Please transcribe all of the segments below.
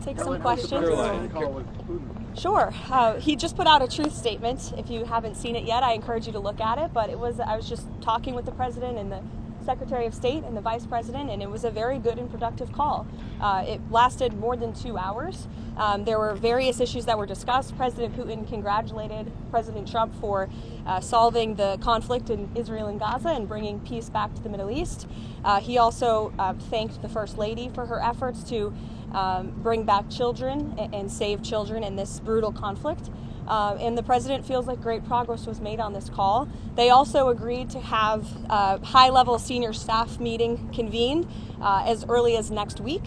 take some questions. Sure. He just put out a truth statement. If you haven't seen it yet, I encourage you to look at it. But I was just talking with the president and the Secretary of State and the Vice President, and it was a very good and productive call. It lasted more than 2 hours. There were various issues that were discussed. President Putin congratulated President Trump for solving the conflict in Israel and Gaza and bringing peace back to the Middle East. He also thanked the First Lady for her efforts to bring back children and save children in this brutal conflict. And the president feels like great progress was made on this call. They also agreed to have a high-level senior staff meeting convened as early as next week,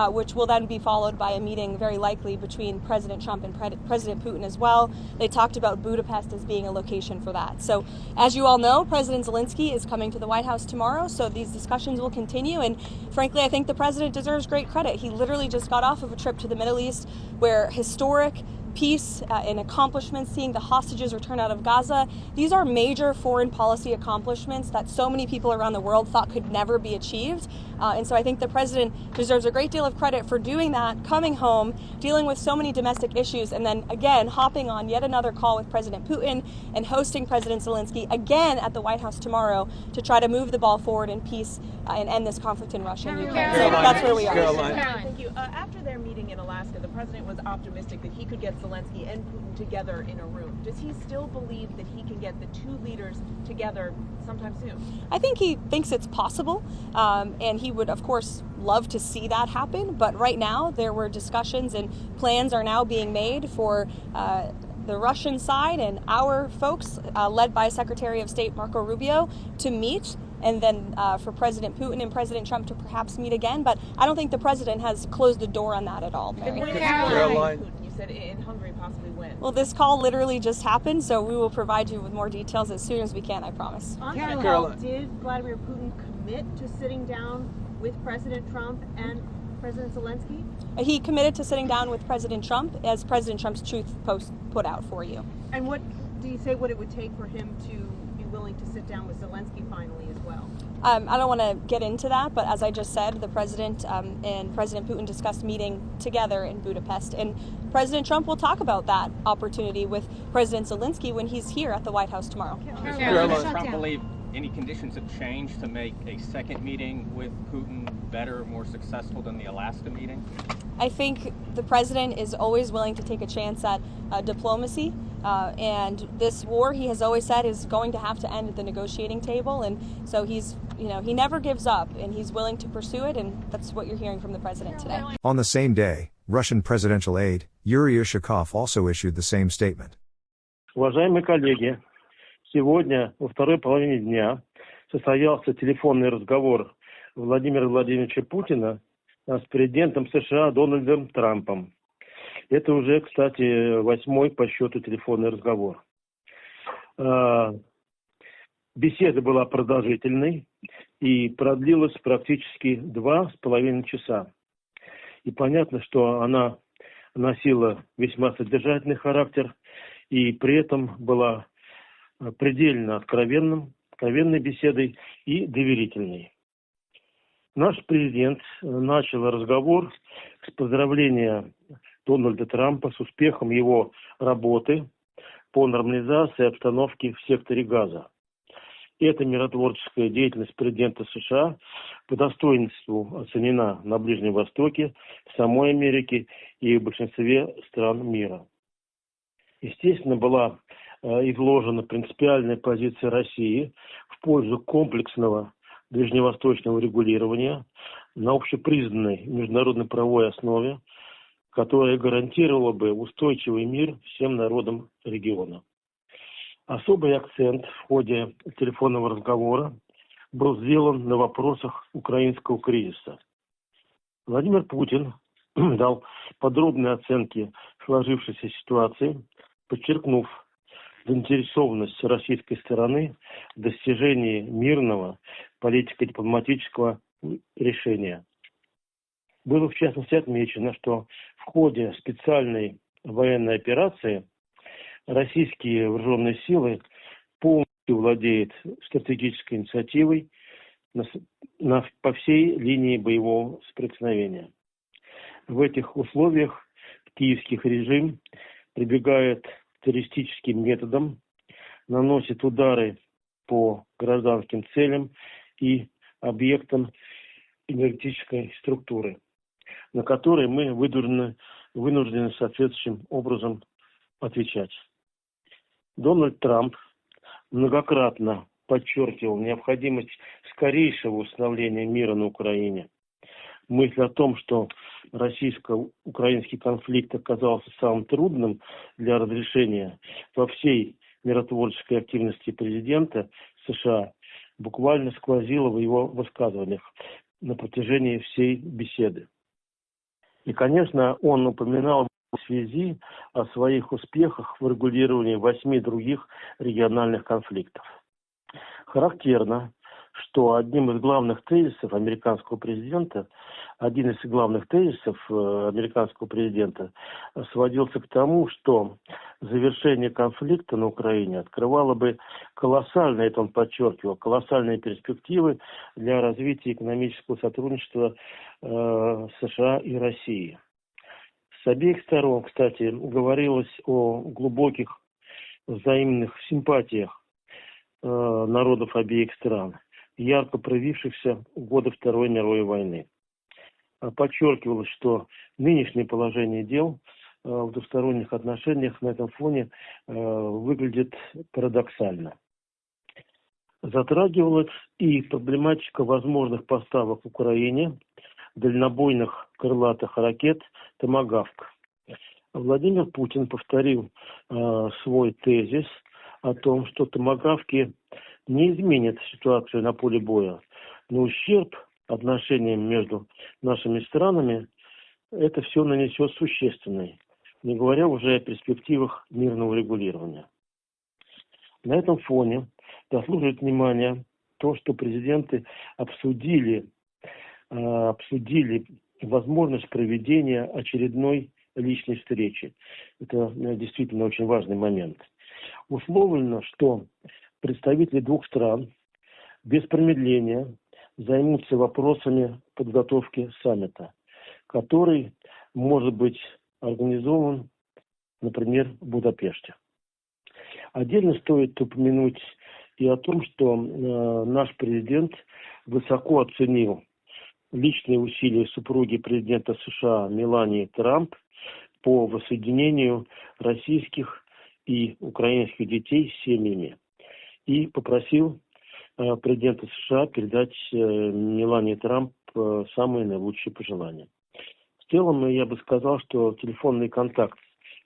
which will then be followed by a meeting very likely between President Trump and President Putin as well. They talked about Budapest as being a location for that. So as you all know, President Zelensky is coming to the White House tomorrow, so these discussions will continue. And frankly, I think the president deserves great credit. He literally just got off of a trip to the Middle East where historic peace and accomplishments, seeing the hostages return out of Gaza. These are major foreign policy accomplishments that so many people around the world thought could never be achieved. And so I think the president deserves a great deal of credit for doing that, coming home, dealing with so many domestic issues, and then again hopping on yet another call with President Putin and hosting President Zelensky again at the White House tomorrow to try to move the ball forward in peace and end this conflict in Russia and Ukraine. So that's where we are. Caroline, thank you. After their meeting in Alaska, the president was optimistic that he could get Zelensky and Putin together in a room. Does he still believe that he can get the two leaders together sometime soon? I think he thinks it's possible, and he would, of course, love to see that happen. But right now, there were discussions and plans are now being made for the Russian side and our folks, led by Secretary of State Marco Rubio, to meet, and then for President Putin and President Trump to perhaps meet again. But I don't think the president has closed the door on that at all, Mary. Caroline, you said in Hungary possibly when? Well, this call literally just happened, so we will provide you with more details as soon as we can, I promise. On that call, did Vladimir Putin commit to sitting down with President Trump and President Zelensky? He committed to sitting down with President Trump, as President Trump's truth post put out for you. And what do you say what it would take for him to be willing to sit down with Zelensky finally as well? I don't want to get into that, but as I just said, the president and President Putin discussed meeting together in Budapest, and President Trump will talk about that opportunity with President Zelensky when he's here at the White House tomorrow. Does Trump believe any conditions have changed to make a second meeting with Putin better, more successful than the Alaska meeting? I think the president is always willing to take a chance at diplomacy, and this war, he has always said, is going to have to end at the negotiating table, and so he's, he never gives up, and he's willing to pursue it, and that's what you're hearing from the president today. On the same day, Russian presidential aide, Yuri Ushakov, also issued the same statement. Уважаемые коллеги, сегодня во второй половине дня состоялся телефонный разговор Владимира Владимировича Путина с президентом США Дональдом Трампом. Это уже, кстати, 8-й по счету телефонный разговор. Беседа была продолжительной и продлилась практически 2,5 часа. И понятно, что она носила весьма содержательный характер и при этом была предельно откровенной беседой и доверительной. Наш президент начал разговор с поздравления Дональда Трампа с успехом его работы по нормализации обстановки в секторе Газа. Эта миротворческая деятельность президента США по достоинству оценена на Ближнем Востоке, в самой Америке и в большинстве стран мира. Естественно, была изложена принципиальная позиция России в пользу комплексного ближневосточного регулирования на общепризнанной международной правовой основе, которая гарантировала бы устойчивый мир всем народам региона. Особый акцент в ходе телефонного разговора был сделан на вопросах украинского кризиса. Владимир Путин дал подробные оценки сложившейся ситуации, подчеркнув заинтересованность российской стороны в достижении мирного политико-дипломатического решения. Было в частности отмечено, что в ходе специальной военной операции российские вооруженные силы полностью владеют стратегической инициативой по всей линии боевого соприкосновения. В этих условиях киевский режим прибегает к террористическим методам, наносит удары по гражданским целям и объектам энергетической структуры, на которые мы вынуждены соответствующим образом отвечать. Дональд Трамп многократно подчеркивал необходимость скорейшего установления мира на Украине. Мысль о том, что российско-украинский конфликт оказался самым трудным для разрешения во всей миротворческой активности президента США, буквально сквозила в его высказываниях на протяжении всей беседы. И, конечно, он упоминал в связи о своих успехах в регулировании 8 других региональных конфликтов. Характерно, что один из главных тезисов американского президента сводился к тому, что завершение конфликта на Украине открывало бы колоссальные, это он подчеркивал, колоссальные перспективы для развития экономического сотрудничества США и России. С обеих сторон, кстати, говорилось о глубоких взаимных симпатиях народов обеих стран, ярко проявившихся в годы Второй мировой войны. Подчеркивалось, что нынешнее положение дел в двусторонних отношениях на этом фоне выглядит парадоксально. Затрагивалась и проблематика возможных поставок в Украине дальнобойных крылатых ракет «Томагавк». Владимир Путин повторил свой тезис о том, что томагавки не изменят ситуацию на поле боя, но ущерб отношениям между нашими странами это все нанесет существенный, не говоря уже о перспективах мирного регулирования. На этом фоне заслуживает внимания то, что президенты обсудили возможность проведения очередной личной встречи. Это действительно очень важный момент. Условлено, что представители двух стран без промедления займутся вопросами подготовки саммита, который может быть организован, например, в Будапеште. Отдельно стоит упомянуть и о том, что наш президент высоко оценил личные усилия супруги президента США Мелании Трамп по воссоединению российских и украинских детей с семьями и попросил президента США передать Мелании Трамп самые наилучшие пожелания. В целом, я бы сказал, что телефонный контакт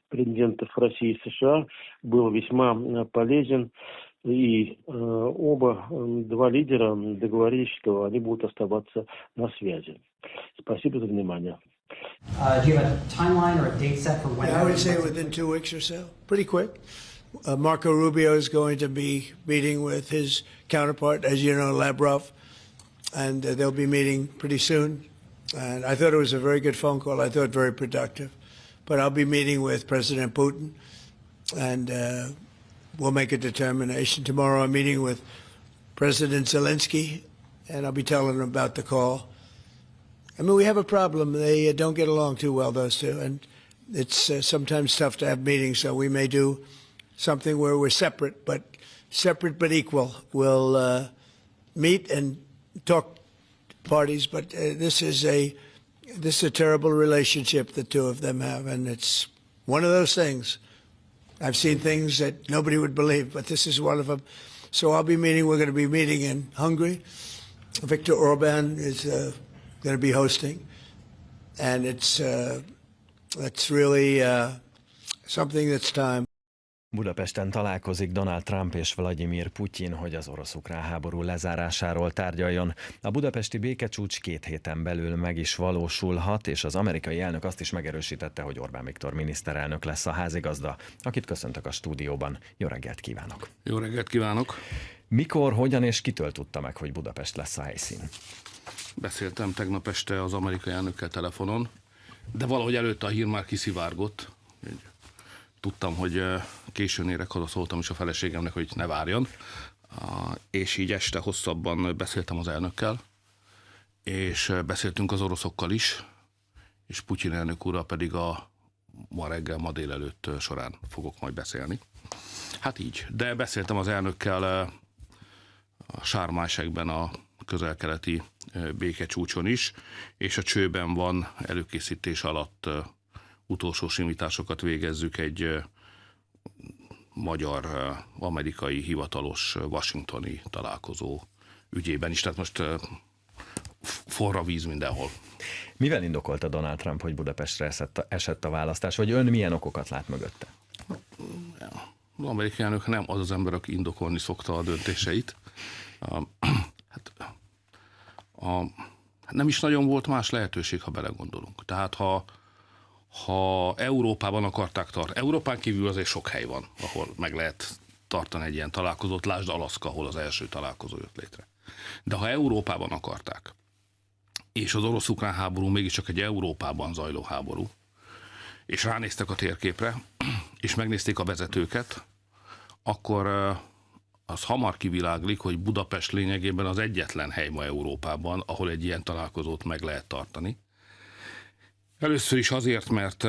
президентов России и США был весьма полезен, и два лидера договорились, что они будут оставаться на связи. Спасибо за внимание. Do you have a timeline or a date set for when? I would say within 2 weeks or so. Pretty quick. Marco Rubio is going to be meeting with his counterpart, as you know, Lavrov, and they'll be meeting pretty soon. And I thought it was a very good phone call. I thought very productive. But I'll be meeting with President Putin, and we'll make a determination. Tomorrow I'm meeting with President Zelensky, and I'll be telling him about the call. I mean, we have a problem. They don't get along too well, those two, and it's sometimes tough to have meetings, so we may do something where we're separate but equal. We'll meet and talk parties, but this is a terrible relationship the two of them have, and it's one of those things. I've seen things that nobody would believe, but this is one of them. So we're going to be meeting in Hungary. Viktor Orban is going to be hosting, and it's really something that's time. Budapesten találkozik Donald Trump és Vladimir Putyin, hogy az orosz-ukrán háború lezárásáról tárgyaljon. A budapesti békecsúcs 2 héten belül meg is valósulhat, és az amerikai elnök azt is megerősítette, hogy Orbán Viktor miniszterelnök lesz a házigazda, akit köszöntök a stúdióban. Jó reggelt kívánok! Jó reggelt kívánok! Mikor, hogyan és kitől tudta meg, hogy Budapest lesz a helyszín? Beszéltem tegnap este az amerikai elnökkel telefonon, de valahogy előtte a hír már kiszivárgott. Tudtam, hogy későn érek, haza szóltam is a feleségemnek, hogy ne várjon. És így este hosszabban beszéltem az elnökkel, és beszéltünk az oroszokkal is, és Putyin elnök úrral pedig ma reggel, ma délelőtt során fogok majd beszélni. Hát így, de beszéltem az elnökkel a Sharm el-Sheikh-ben a közel-keleti békecsúcson is, és a csőben van előkészítés alatt utolsó simításokat végezzük egy magyar-amerikai hivatalos washingtoni találkozó ügyében is, tehát most forra víz mindenhol. Mivel indokolta Donald Trump, hogy Budapestre esett a választás, vagy ön milyen okokat lát mögötte? Az amerikai elnök nem az az ember, aki indokolni szokta a döntéseit. Nem is nagyon volt más lehetőség, ha belegondolunk. Tehát ha Európában akarták tartani, Európán kívül azért sok hely van, ahol meg lehet tartani egy ilyen találkozót, lásd Alaszka, ahol az első találkozó jött létre. De ha Európában akarták, és az orosz-ukrán háború mégiscsak egy Európában zajló háború, és ránéztek a térképre, és megnézték a vezetőket, akkor az hamar kiviláglik, hogy Budapest lényegében az egyetlen hely ma Európában, ahol egy ilyen találkozót meg lehet tartani. Először is azért, mert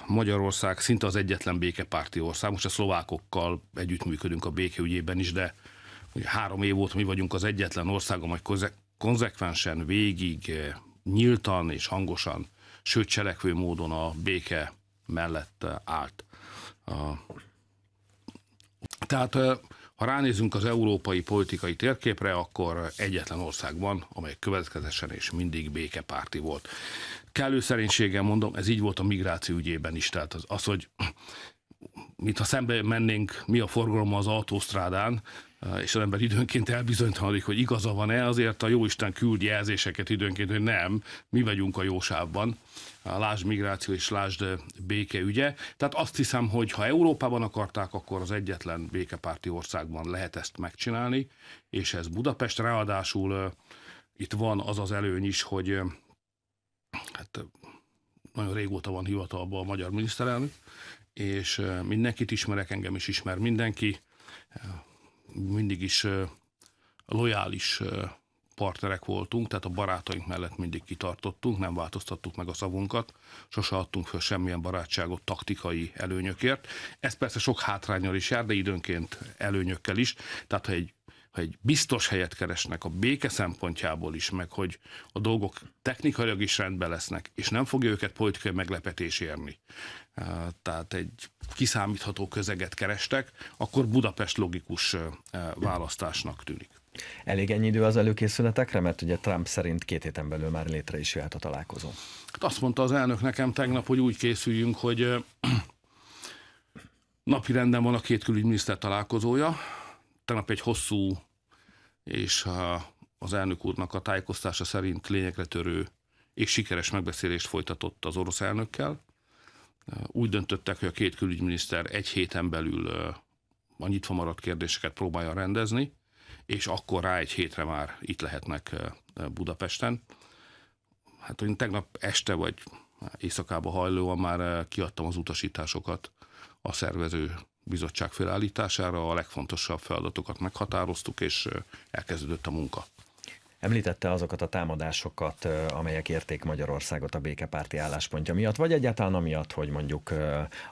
Magyarország szinte az egyetlen békepárti ország, most a szlovákokkal együttműködünk a békeügyében is, de 3 év óta mi vagyunk az egyetlen ország, amely konzekvensen végig, nyíltan és hangosan, sőt cselekvő módon a béke mellett állt. Tehát ha ránézünk az európai politikai térképre, akkor egyetlen ország van, amely következetesen és mindig békepárti volt. Kellő szerénységgel mondom, ez így volt a migráció ügyében is, tehát az hogy mintha szembe mennénk mi a forgalom az autósztrádán, és az ember időnként elbizonytalanodik, hogy igaza van-e, azért a jóisten küld jelzéseket időnként, hogy nem, mi vagyunk a jó sávban. Lásd migráció és lásd béke ügye. Tehát azt hiszem, hogy ha Európában akarták, akkor az egyetlen békepárti országban lehet ezt megcsinálni, és ez Budapest. Ráadásul itt van az az előny is, hogy hát nagyon régóta van hivatalban a magyar miniszterelnök, és mindenkit ismerek, engem is ismer mindenki, mindig is lojális partnerek voltunk, tehát a barátaink mellett mindig kitartottunk, nem változtattuk meg a szavunkat, sose adtunk föl semmilyen barátságot taktikai előnyökért. Ez persze sok hátránnyal is jár, de időnként előnyökkel is, tehát ha egy biztos helyet keresnek a béke szempontjából is, meg hogy a dolgok technikailag is rendben lesznek, és nem fogja őket politikai meglepetés érni, tehát egy kiszámítható közeget kerestek, akkor Budapest logikus választásnak tűnik. Elég ennyi idő az előkészületekre, mert ugye Trump szerint 2 héten belül már létre is jöhet a találkozó. Hát azt mondta az elnök nekem tegnap, hogy úgy készüljünk, hogy napirenden van a 2 külügyminiszter találkozója. Tegnap egy hosszú és az elnök úrnak a tájékoztása szerint lényegre törő és sikeres megbeszélést folytatott az orosz elnökkel. Úgy döntöttek, hogy a 2 külügyminiszter 1 héten belül a nyitva maradt kérdéseket próbálja rendezni, és akkor rá 1 hétre már itt lehetnek Budapesten. Hát én tegnap este vagy éjszakába hajlóan már kiadtam az utasításokat a szervező bizottság felállítására, a legfontosabb feladatokat meghatároztuk, és elkezdődött a munka. Említette azokat a támadásokat, amelyek érték Magyarországot a békepárti álláspontja miatt, vagy egyáltalán amiatt, hogy mondjuk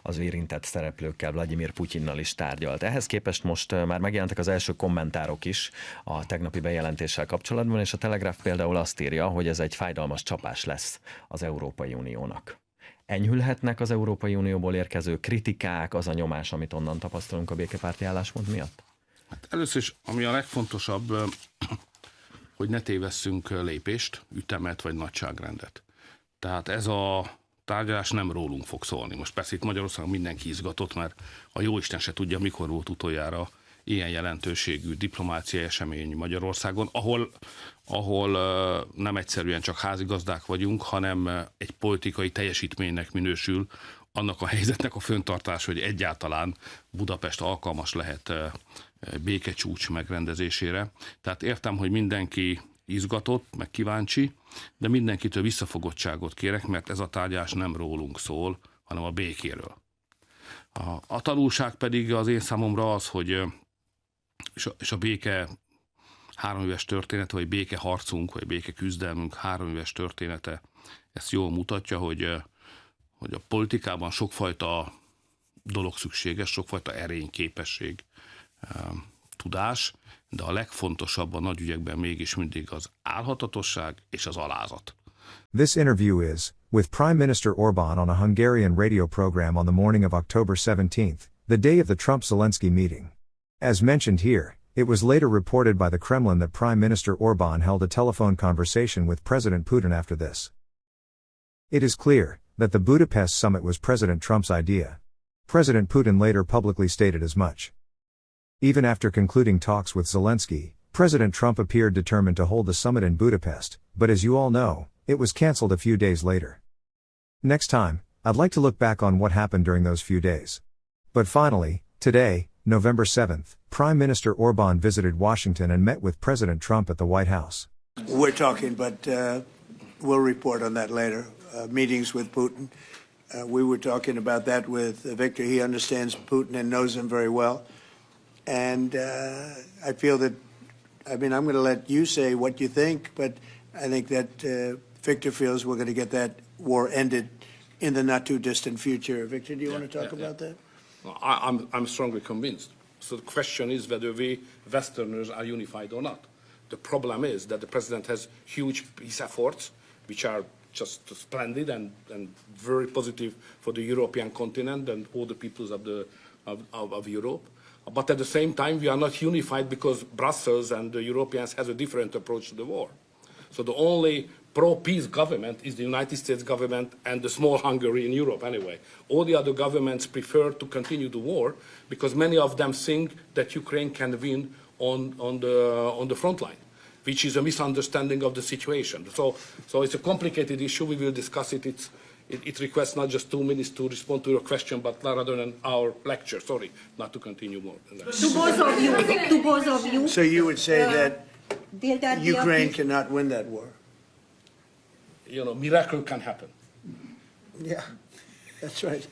az érintett szereplőkkel, Vladimir Putyinnal is tárgyalt. Ehhez képest most már megjelentek az első kommentárok is a tegnapi bejelentéssel kapcsolatban, és a Telegraph például azt írja, hogy ez egy fájdalmas csapás lesz az Európai Uniónak. Enyhülhetnek az Európai Unióból érkező kritikák, az a nyomás, amit onnan tapasztalunk a békepárti álláspont miatt? Hát először is, ami a legfontosabb, hogy ne tévesszünk lépést, ütemet vagy nagyságrendet. Tehát ez a tárgyalás nem rólunk fog szólni. Most persze itt Magyarországon mindenki izgatott, mert a jóisten se tudja, mikor volt utoljára ilyen jelentőségű diplomáciai esemény Magyarországon, ahol nem egyszerűen csak házigazdák vagyunk, hanem egy politikai teljesítménynek minősül annak a helyzetnek a föntartás, hogy egyáltalán Budapest alkalmas lehet békecsúcs megrendezésére. Tehát értem, hogy mindenki izgatott, meg kíváncsi, de mindenkitől visszafogottságot kérek, mert ez a tárgyalás nem rólunk szól, hanem a békéről. A tanulság pedig az én számomra az, hogy és a béke 3 éves története, vagy békeharcunk, vagy békeküzdelmünk 3 éves története ezt jól mutatja, hogy a politikában sokfajta dolog szükséges, sokfajta erény, képesség, tudás, de a legfontosabb a nagy ügyekben mégis mindig az álhatatosság és az alázat. This interview is, with Prime Minister Orbán on a Hungarian radio program on the morning of October 17th, the day of the Trump-Zelensky meeting. As mentioned here, it was later reported by the Kremlin that Prime Minister Orbán held a telephone conversation with President Putin after this. It is clear that the Budapest summit was President Trump's idea. President Putin later publicly stated as much. Even after concluding talks with Zelensky, President Trump appeared determined to hold the summit in Budapest, but as you all know, it was cancelled a few days later. Next time, I'd like to look back on what happened during those few days. But finally, today, November 7th, Prime Minister Orbán visited Washington and met with President Trump at the White House. We're talking, but we'll report on that later. Meetings with Putin. We were talking about that with Victor. He understands Putin and knows him very well. And I feel that, I'm going to let you say what you think, but I think that Victor feels we're going to get that war ended in the not too distant future. Victor, do you want to talk about that? I'm strongly convinced. So the question is whether we Westerners are unified or not. The problem is that the president has huge peace efforts, which are just splendid and very positive for the European continent and all the peoples of Europe. But at the same time, we are not unified because Brussels and the Europeans has a different approach to the war. So the only pro-peace government is the United States government and the small Hungary in Europe anyway. All the other governments prefer to continue the war because many of them think that Ukraine can win on the front line, which is a misunderstanding of the situation. So it's a complicated issue. We will discuss it. It requests not just 2 minutes to respond to your question, but rather than our lecture. Sorry, not to continue more than that. To both of you. So you would say that Ukraine cannot win that war? Miracle can happen. Yeah, that's right.